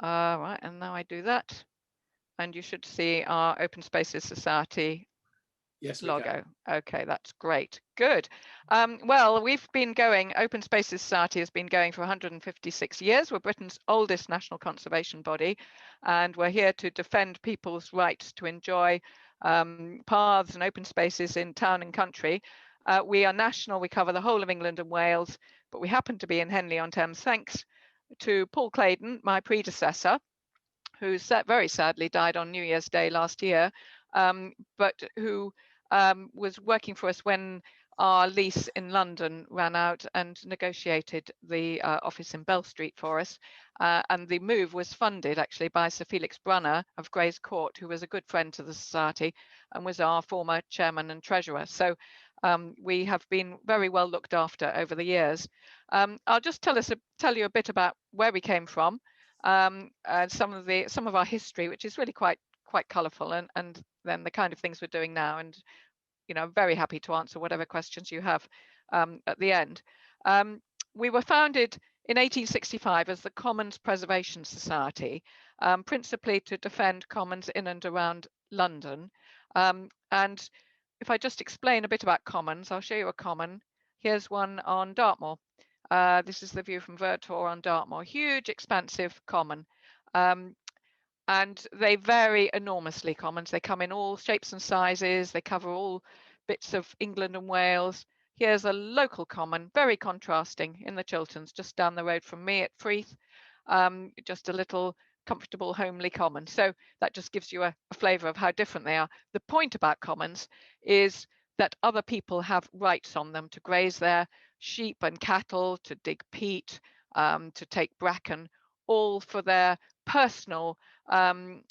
Right, and now I do that, and you should see our Open Spaces Society Yes, we can. logo. Okay, that's great. Good. Well, we've been going, Open Spaces Society has been going for 156 years. We're Britain's oldest national conservation body, and we're here to defend people's rights to enjoy paths and open spaces in town and country. We are national, we cover the whole of England and Wales, but we happen to be in Henley-on-Thames thanks to Paul Claydon, my predecessor, who very sadly died on New Year's Day last year, but who was working for us when our lease in London ran out and negotiated the office in Bell Street for us. And the move was funded actually by Sir Felix Brunner of Gray's Court, who was a good friend to the Society and was our former chairman and treasurer. So we have been very well looked after over the years. I'll just tell you a bit about where we came from, and some of our history, which is really quite colourful, and then the kind of things we're doing now. And I'm very happy to answer whatever questions you have at the end. We were founded in 1865 as the Commons Preservation Society, principally to defend commons in and around London. And if I just explain a bit about commons, I'll show you a common. Here's one on Dartmoor. This is the view from Vertor on Dartmoor. Huge, expansive common. And they vary enormously, commons. They come in all shapes and sizes. They cover all bits of England and Wales. Here's a local common, very contrasting, in the Chilterns, just down the road from me at Freeth. Just a little comfortable, homely common. So that just gives you a flavour of how different they are. The point about commons is that other people have rights on them to graze their sheep and cattle, to dig peat, to take bracken, all for their personal kind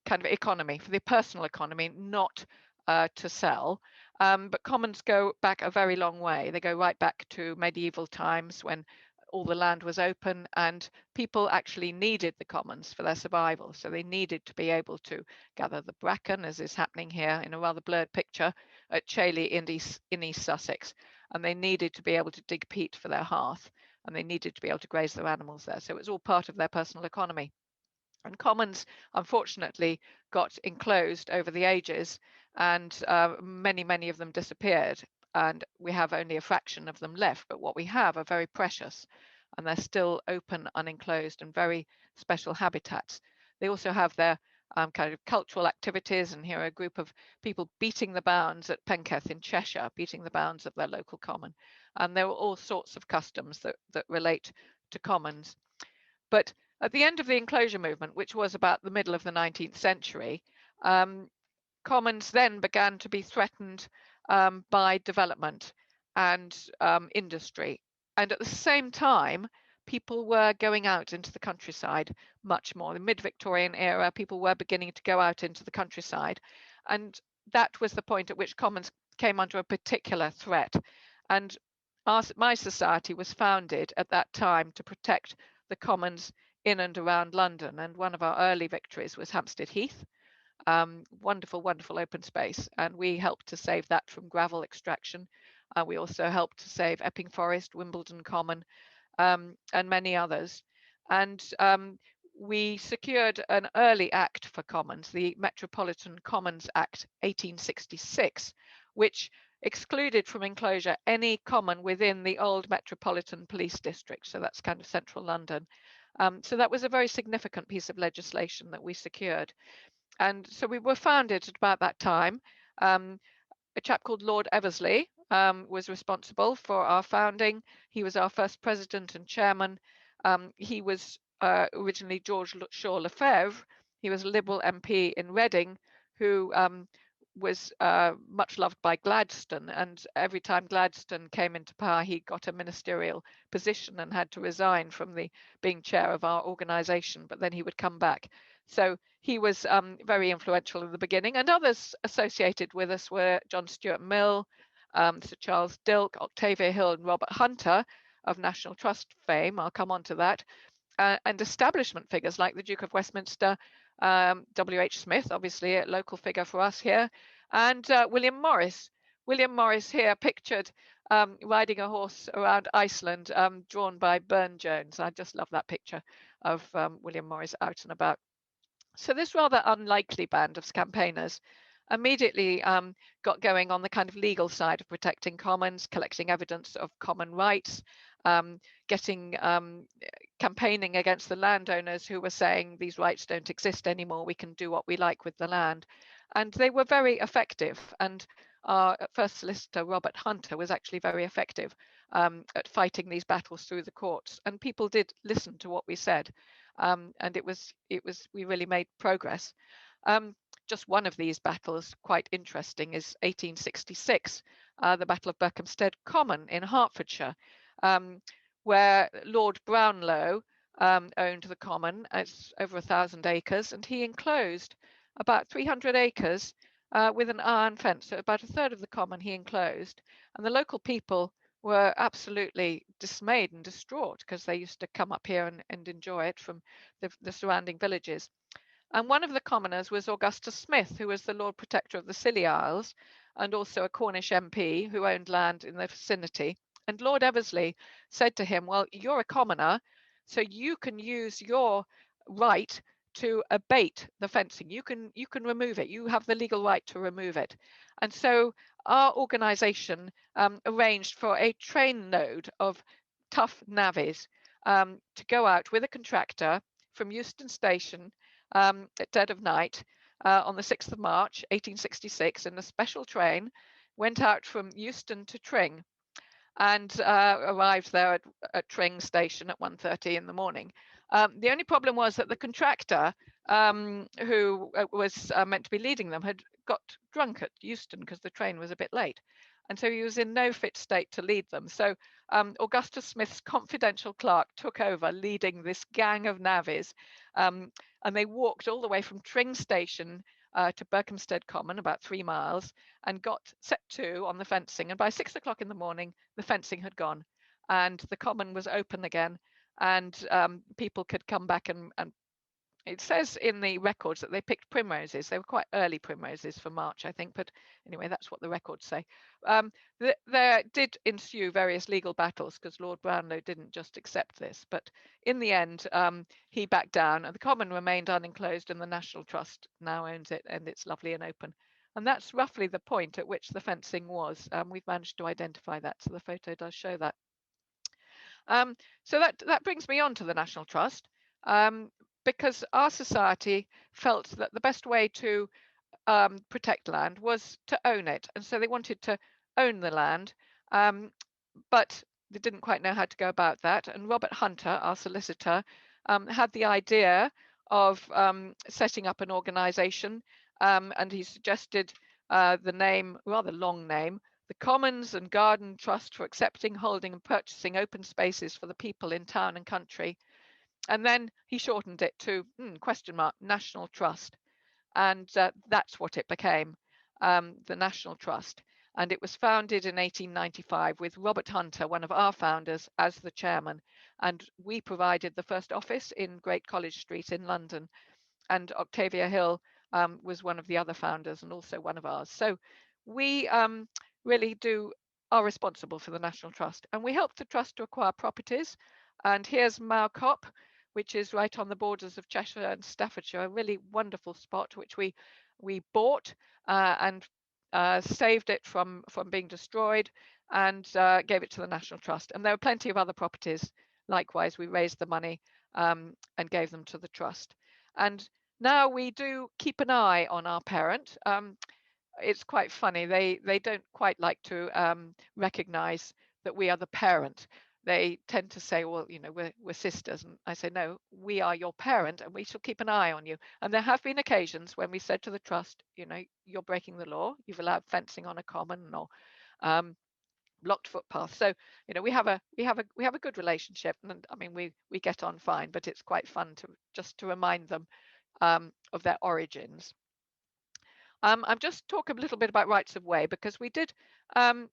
of economy, for the personal economy, not to sell. But commons go back a very long way. They go right back to medieval times when all the land was open and people actually needed the commons for their survival. So they needed to be able to gather the bracken, as is happening here in a rather blurred picture at Chailey in East Sussex. And they needed to be able to dig peat for their hearth, and they needed to be able to graze their animals there. So it was all part of their personal economy. And commons, unfortunately, got enclosed over the ages, and many of them disappeared. And we have only a fraction of them left, but what we have are very precious, and they're still open, unenclosed, and very special habitats. They also have their kind of cultural activities, and here are a group of people beating the bounds at Penketh in Cheshire, beating the bounds of their local common. And there are all sorts of customs that relate to commons. But at the end of the enclosure movement, which was about the middle of the 19th century, commons then began to be threatened by development and industry. And at the same time, people were going out into the countryside much more. In the mid-Victorian era, people were beginning to go out into the countryside. And that was the point at which commons came under a particular threat. And my society was founded at that time to protect the commons in and around London. And one of our early victories was Hampstead Heath. Wonderful, wonderful open space. And we helped to save that from gravel extraction. We also helped to save Epping Forest, Wimbledon Common, and many others. And we secured an early act for commons, the Metropolitan Commons Act 1866, which excluded from enclosure any common within the old Metropolitan Police District. So that's kind of central London. So that was a very significant piece of legislation that we secured. And so we were founded at about that time. A chap called Lord Eversley was responsible for our founding. He was our first president and chairman. He was originally George Shaw Lefebvre. He was a Liberal MP in Reading who was much loved by Gladstone, and every time Gladstone came into power, he got a ministerial position and had to resign from the being chair of our organisation, but then he would come back. So he was very influential in the beginning, and others associated with us were John Stuart Mill, Sir Charles Dilke, Octavia Hill, and Robert Hunter of National Trust fame. I'll come on to that. And establishment figures like the Duke of Westminster, W.H. Smith, obviously a local figure for us here, and William Morris. William Morris here pictured riding a horse around Iceland, drawn by Burne-Jones. I just love that picture. William Morris out and about. So this rather unlikely band of campaigners immediately got going on the kind of legal side of protecting commons, collecting evidence of common rights, getting campaigning against the landowners who were saying these rights don't exist anymore, we can do what we like with the land. And they were very effective. And our first solicitor, Robert Hunter, was actually very effective at fighting these battles through the courts. And people did listen to what we said. And we really made progress. Just one of these battles, quite interesting, is 1866, the Battle of Berkhamsted Common in Hertfordshire, where Lord Brownlow owned the common. It's over 1,000 acres, and he enclosed about 300 acres with an iron fence. So about a third of the common he enclosed, and the local people were absolutely dismayed and distraught because they used to come up here and enjoy it from the surrounding villages. And one of the commoners was Augustus Smith, who was the Lord Protector of the Scilly Isles and also a Cornish MP who owned land in the vicinity. And Lord Eversley said to him, well, you're a commoner, so you can use your right to abate the fencing. You can remove it. You have the legal right to remove it. And so our organisation arranged for a train load of tough navvies to go out with a contractor from Euston Station at dead of night on the 6th of March, 1866, in a special train, went out from Euston to Tring and arrived there at Tring Station at 1:30 in the morning. The only problem was that the contractor who was meant to be leading them had got drunk at Euston because the train was a bit late. And so he was in no fit state to lead them. So Augustus Smith's confidential clerk took over leading this gang of navvies. And they walked all the way from Tring Station to Berkhamsted Common, about 3 miles, and got set to on the fencing. And by 6 o'clock in the morning, the fencing had gone and the common was open again. And people could come back and it says in the records that they picked primroses. They were quite early primroses for March, I think. But anyway, that's what the records say. There did ensue various legal battles because Lord Brownlow didn't just accept this. But in the end, he backed down and the common remained unenclosed and the National Trust now owns it and it's lovely and open. And that's roughly the point at which the fencing was. We've managed to identify that. So the photo does show that. So that brings me on to the National Trust. Because our society felt that the best way to protect land was to own it. And so they wanted to own the land, but they didn't quite know how to go about that. And Robert Hunter, our solicitor, had the idea of setting up an organization, and he suggested the name, rather long name, the Commons and Garden Trust for Accepting, Holding and Purchasing Open Spaces for the People in Town and Country. And then he shortened it to National Trust. And that's what it became, the National Trust. And it was founded in 1895 with Robert Hunter, one of our founders, as the chairman. And we provided the first office in Great College Street in London. And Octavia Hill was one of the other founders and also one of ours. So we really are responsible for the National Trust. And we help the Trust to acquire properties. And here's Mowcop, which is right on the borders of Cheshire and Staffordshire, a really wonderful spot, which we bought and saved it from being destroyed and gave it to the National Trust. And there were plenty of other properties. Likewise, we raised the money and gave them to the Trust. And now we do keep an eye on our parent. It's quite funny. They don't quite like to recognize that we are the parent. They tend to say, well, we're sisters. And I say, no, we are your parent and we shall keep an eye on you. And there have been occasions when we said to the Trust, you're breaking the law. You've allowed fencing on a common or blocked footpaths. So, we have a good relationship. And I mean, we get on fine, but it's quite fun to remind them of their origins. I'll just talk a little bit about rights of way because we did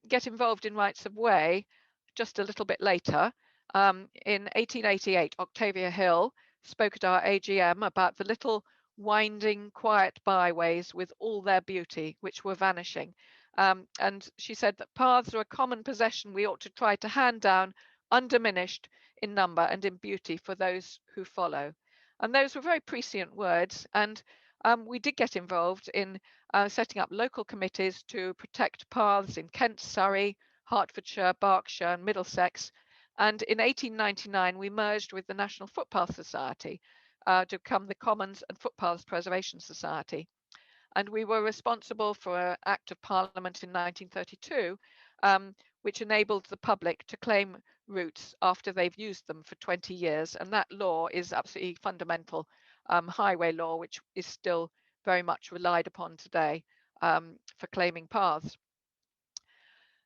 get involved in rights of way just a little bit later. In 1888, Octavia Hill spoke at our AGM about the little winding, quiet byways with all their beauty, which were vanishing. And she said that paths are a common possession we ought to try to hand down undiminished in number and in beauty for those who follow. And those were very prescient words. And we did get involved in setting up local committees to protect paths in Kent, Surrey, Hertfordshire, Berkshire, and Middlesex. And in 1899, we merged with the National Footpath Society to become the Commons and Footpaths Preservation Society. And we were responsible for an Act of Parliament in 1932, which enabled the public to claim routes after they've used them for 20 years. And that law is absolutely fundamental highway law, which is still very much relied upon today for claiming paths.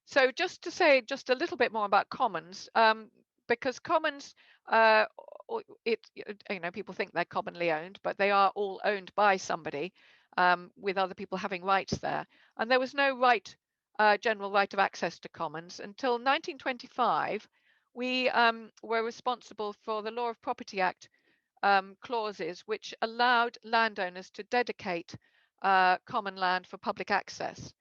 So just to say just a little bit more about commons, because commons, people think they're commonly owned, but they are all owned by somebody with other people having rights there. And there was no general right of access to commons until 1925. We were responsible for the Law of Property Act clauses which allowed landowners to dedicate common land for public access,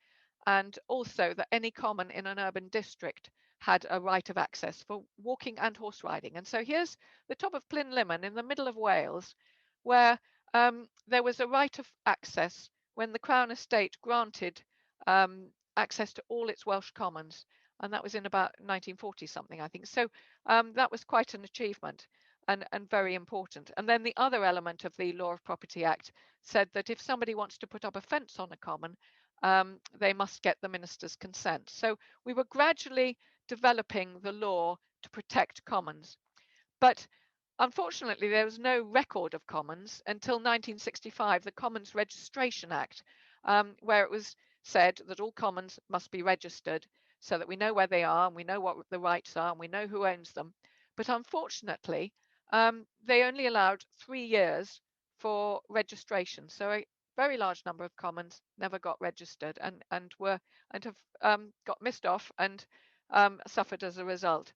and also that any common in an urban district had a right of access for walking and horse riding. And so here's the top of Plynlimmon in the middle of Wales, where there was a right of access when the Crown Estate granted access to all its Welsh commons. And that was in about 1940 something, I think. So that was quite an achievement and very important. And then the other element of the Law of Property Act said that if somebody wants to put up a fence on a common, they must get the minister's consent. So we were gradually developing the law to protect commons. But unfortunately, there was no record of commons until 1965, the Commons Registration Act, where it was said that all commons must be registered so that we know where they are and we know what the rights are and we know who owns them. But unfortunately, they only allowed 3 years for registration. So a very large number of commons never got registered and have got missed off and suffered as a result.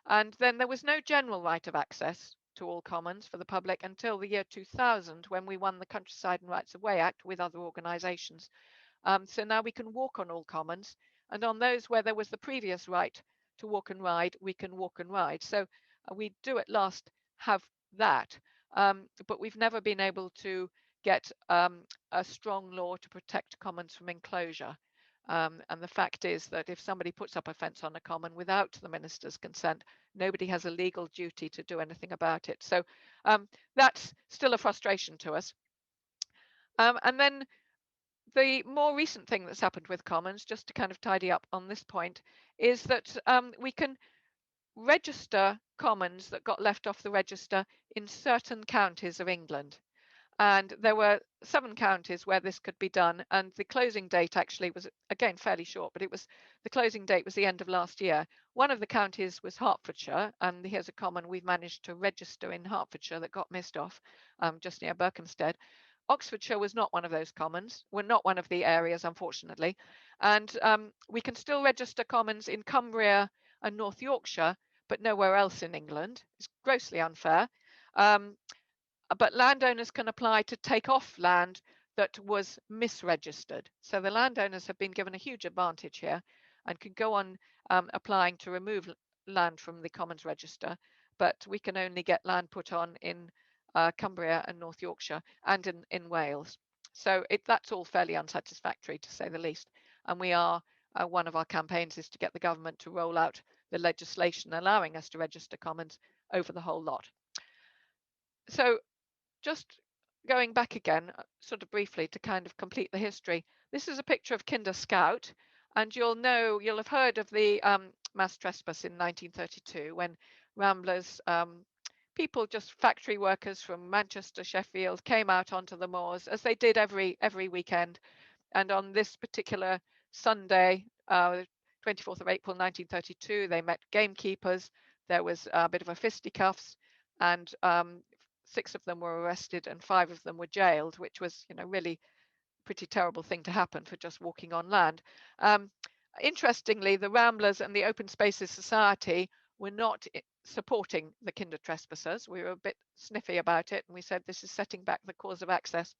And then there was no general right of access to all commons for the public until the year 2000, when we won the Countryside and Rights of Way Act with other organisations. So now we can walk on all commons, and on those where there was the previous right to walk and ride, we can walk and ride. So we do at last have that, but we've never been able to get a strong law to protect commons from enclosure. And the fact is that if somebody puts up a fence on a common without the minister's consent, nobody has a legal duty to do anything about it. So that's still a frustration to us. And then the more recent thing that's happened with commons, just to kind of tidy up on this point, is that we can register commons that got left off the register in certain counties of England. And there were 7 counties where this could be done, and the closing date actually was, again, fairly short, but the closing date was the end of last year. One of the counties was Hertfordshire, and here's a common we've managed to register in Hertfordshire that got missed off, just near Berkhamsted. Oxfordshire was not one of those commons. We're not one of the areas, unfortunately. And we can still register commons in Cumbria and North Yorkshire, but nowhere else in England. It's grossly unfair. But landowners can apply to take off land that was misregistered. So the landowners have been given a huge advantage here and can go on applying to remove land from the Commons Register, but we can only get land put on in Cumbria and North Yorkshire and in Wales. So that's all fairly unsatisfactory, to say the least. And we are, one of our campaigns is to get the government to roll out the legislation allowing us to register commons over the whole lot. So just going back again, sort of briefly to kind of complete the history. This is a picture of Kinder Scout, and you'll have heard of the mass trespass in 1932 when ramblers, people, just factory workers from Manchester, Sheffield, came out onto the moors as they did every weekend. And on this particular Sunday, 24th of April 1932, they met gamekeepers. There was a bit of a fisticuffs, and 6 of them were arrested and 5 of them were jailed, which was, really pretty terrible thing to happen for just walking on land. Interestingly, the Ramblers and the Open Spaces Society were not supporting the Kinder trespassers. We were a bit sniffy about it, and we said this is setting back the cause of access.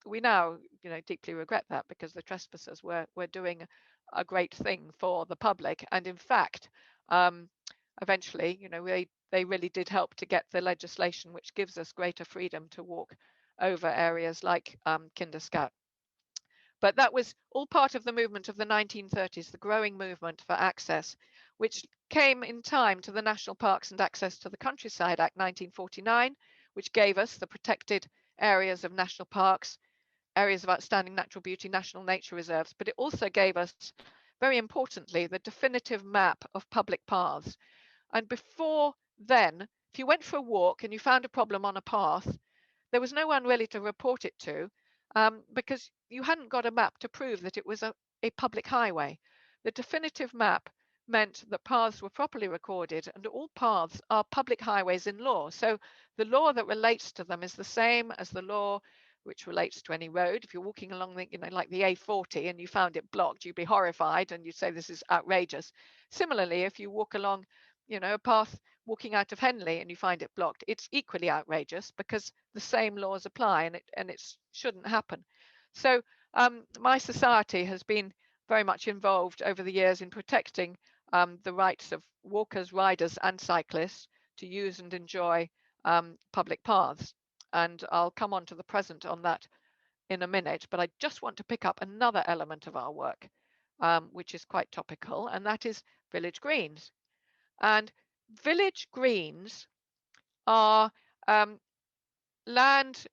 We now, deeply regret that, because the trespassers were doing a great thing for the public, and in fact, eventually, they they really did help to get the legislation which gives us greater freedom to walk over areas like Kinderscout. But that was all part of the movement of the 1930s, the growing movement for access, which came in time to the National Parks and Access to the Countryside Act 1949, which gave us the protected areas of national parks, areas of outstanding natural beauty, national nature reserves, but it also gave us, very importantly, the definitive map of public paths. And before then, if you went for a walk and you found a problem on a path, there was no one really to report it to, because you hadn't got a map to prove that it was a public highway. The definitive map meant that paths were properly recorded, and all paths are public highways in law. So the law that relates to them is the same as the law which relates to any road. If you're walking along the, like the A40 and you found it blocked, you'd be horrified and you'd say this is outrageous. Similarly, if you walk along, a path walking out of Henley and you find it blocked, it's equally outrageous because the same laws apply, and it shouldn't happen. So my society has been very much involved over the years in protecting the rights of walkers, riders, and cyclists to use and enjoy public paths. And I'll come on to the present on that in a minute, but I just want to pick up another element of our work, which is quite topical, and that is village greens. And village greens are land,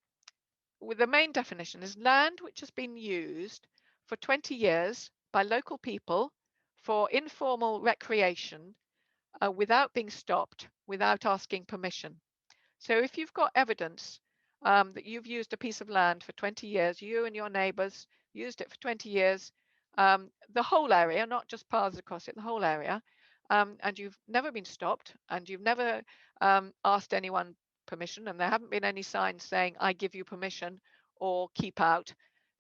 with the main definition is land which has been used for 20 years by local people for informal recreation without being stopped, without asking permission. So if you've got evidence that you've used a piece of land for 20 years, you and your neighbours used it for 20 years, the whole area, not just paths across it, the whole area, and you've never been stopped and you've never asked anyone permission, and there haven't been any signs saying, I give you permission or keep out,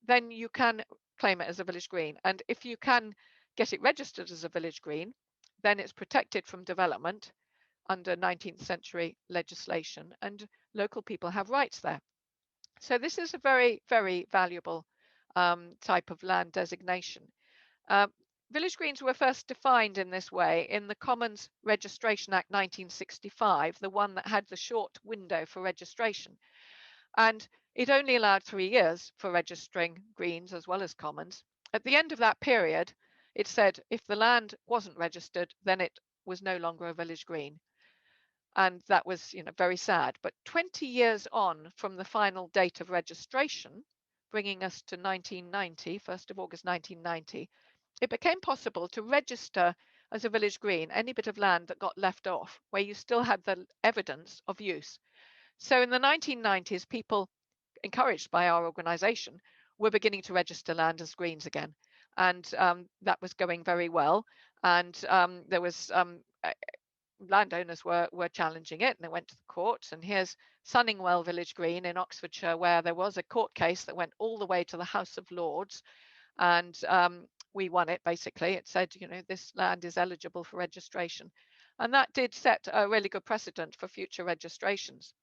then you can claim it as a village green. And if you can get it registered as a village green, then it's protected from development under 19th century legislation, and local people have rights there. So this is a very, very valuable type of land designation. Village greens were first defined in this way in the Commons Registration Act 1965, the one that had the short window for registration. And it only allowed 3 years for registering greens as well as commons. At the end of that period, it said if the land wasn't registered, then it was no longer a village green. And that was, very sad. But 20 years on from the final date of registration, bringing us to 1990, 1st of August 1990, it became possible to register as a village green any bit of land that got left off, where you still had the evidence of use. So in the 1990s, people, encouraged by our organisation, were beginning to register land as greens again. And that was going very well. And there was landowners were challenging it, and they went to the courts. And here's Sunningwell Village Green in Oxfordshire, where there was a court case that went all the way to the House of Lords, and we won it. Basically, it said, this land is eligible for registration, and that did set a really good precedent for future registrations.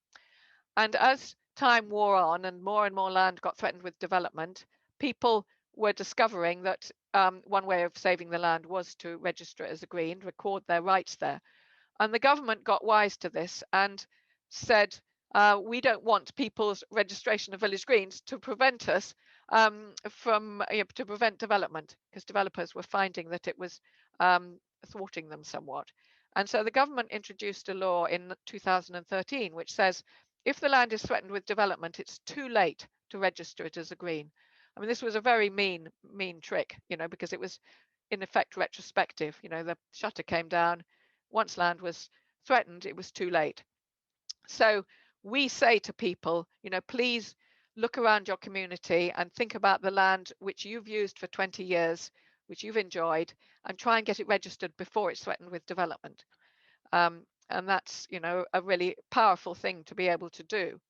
And as time wore on and more land got threatened with development, people were discovering that one way of saving the land was to register it as a green, record their rights there. And the government got wise to this and said, we don't want people's registration of village greens to prevent us to prevent development, because developers were finding that it was thwarting them somewhat. And so the government introduced a law in 2013 which says if the land is threatened with development, it's too late to register it as a green. I mean, this was a very mean trick, because it was in effect retrospective. The shutter came down. Once land was threatened, it was too late. So we say to people, please look around your community and think about the land which you've used for 20 years, which you've enjoyed, and try and get it registered before it's threatened with development. And that's, a really powerful thing to be able to do.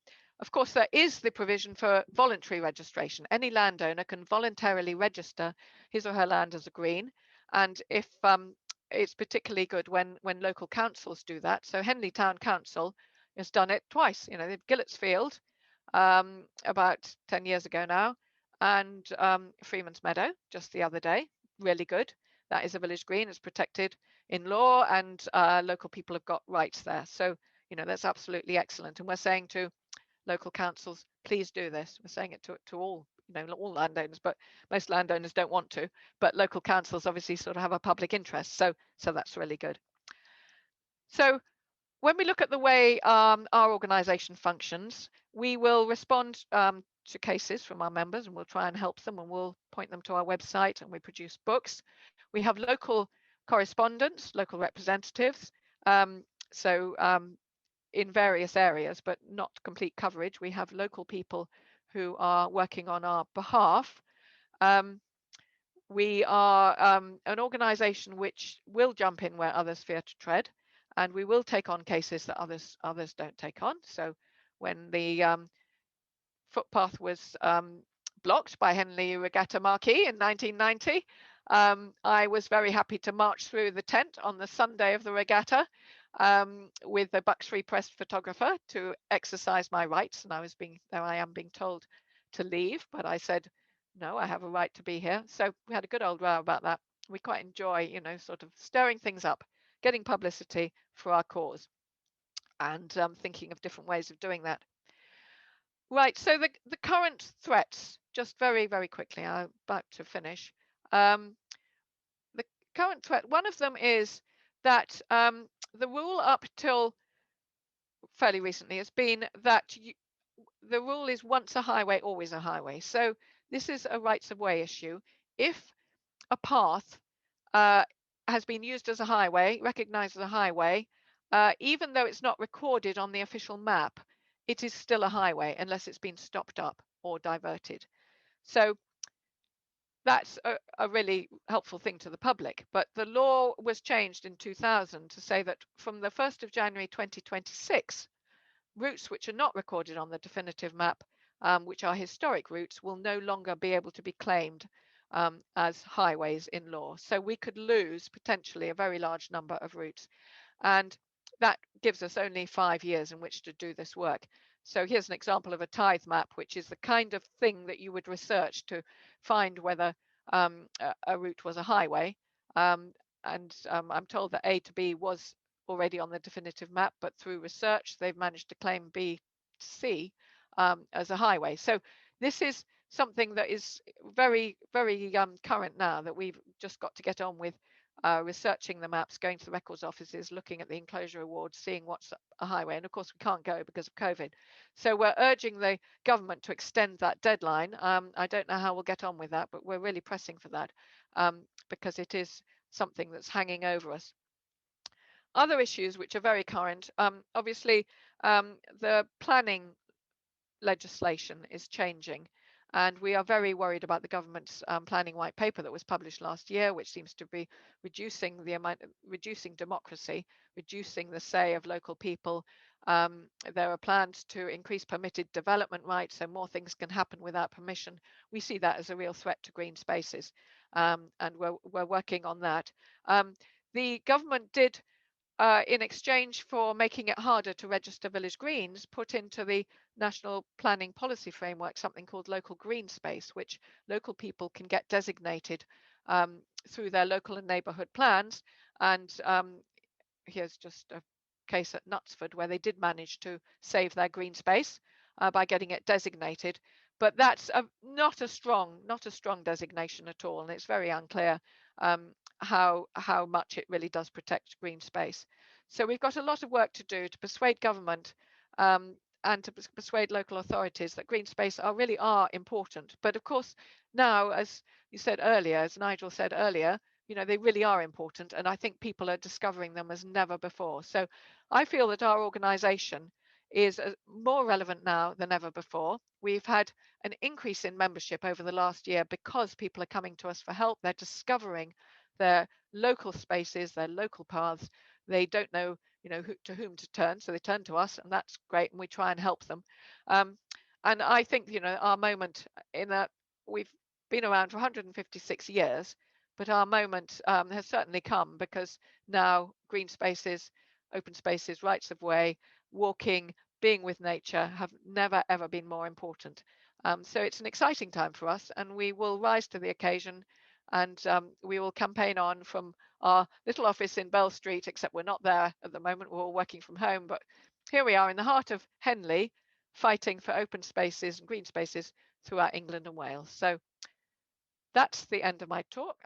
Of course, there is the provision for voluntary registration. Any landowner can voluntarily register his or her land as a green. And if it's particularly good when local councils do that. So Henley Town Council has done it twice. Gillets Field about 10 years ago now, and Freeman's Meadow just the other day. Really good. that is a village green. It's protected in law, and local people have got rights there. So, that's absolutely excellent. And we're saying to local councils, please do this. We're saying it to all, all landowners, but most landowners don't want to. But local councils obviously sort of have a public interest. So that's really good. So when we look at the way our organisation functions, we will respond to cases from our members, and we'll try and help them, and we'll point them to our website, and we produce books. We have local correspondents, local representatives. In various areas, but not complete coverage. We have local people who are working on our behalf. We are an organisation which will jump in where others fear to tread, and we will take on cases that others don't take on. So when the footpath was blocked by Henley Regatta Marquee in 1990, I was very happy to march through the tent on the Sunday of the regatta with a Bucks Free Press photographer to exercise my rights. And I am being told to leave, but I said, no, I have a right to be here. So we had a good old row about that. We quite enjoy, sort of stirring things up, getting publicity for our cause, and thinking of different ways of doing that. Right, so the current threats, just very, very quickly, I'm about to finish. The current threat, one of them is that the rule up till fairly recently has been that the rule is once a highway, always a highway. So this is a rights of way issue. If a path has been used as a highway, recognized as a highway, even though it's not recorded on the official map, it is still a highway unless it's been stopped up or diverted. So that's a really helpful thing to the public. But the law was changed in 2000 to say that from the 1st of January 2026, routes which are not recorded on the definitive map, which are historic routes, will no longer be able to be claimed as highways in law. So we could lose potentially a very large number of routes. And that gives us only 5 years in which to do this work. So here's an example of a tithe map, which is the kind of thing that you would research to find whether a route was a highway. I'm told that A to B was already on the definitive map, but through research, they've managed to claim B to C as a highway. So this is something that is very, very current now, that we've just got to get on with researching the maps, going to the records offices, looking at the enclosure awards, seeing what's a highway. And of course, we can't go because of COVID. So we're urging the government to extend that deadline. I don't know how we'll get on with that, but we're really pressing for that because it is something that's hanging over us. Other issues which are very current, obviously, the planning legislation is changing. And we are very worried about the government's planning white paper that was published last year, which seems to be reducing democracy, reducing the say of local people. There are plans to increase permitted development rights, so more things can happen without permission. We see that as a real threat to green spaces, and we're working on that. The government did, in exchange for making it harder to register village greens, put into the National Planning Policy Framework something called local green space, which local people can get designated through their local and neighbourhood plans. And here's just a case at Knutsford where they did manage to save their green space by getting it designated. But that's not a strong designation at all, and it's very unclear how much it really does protect green space. So we've got a lot of work to do to persuade government and to persuade local authorities that green space really are important. But of course, now, as you said earlier, as Nigel said earlier, they really are important, and I think people are discovering them as never before. So I feel that our organisation is more relevant now than ever before. We've had an increase in membership over the last year because people are coming to us for help. They're discovering their local spaces, their local paths. They don't know, to whom to turn, so they turn to us, and that's great, and we try and help them. And I think, our moment in that we've been around for 156 years, but our moment has certainly come, because now green spaces, open spaces, rights of way, walking, being with nature have never, ever been more important. So it's an exciting time for us, and we will rise to the occasion and we will campaign on from our little office in Bell Street, except we're not there at the moment, we're all working from home, but here we are in the heart of Henley, fighting for open spaces and green spaces throughout England and Wales. So that's the end of my talk.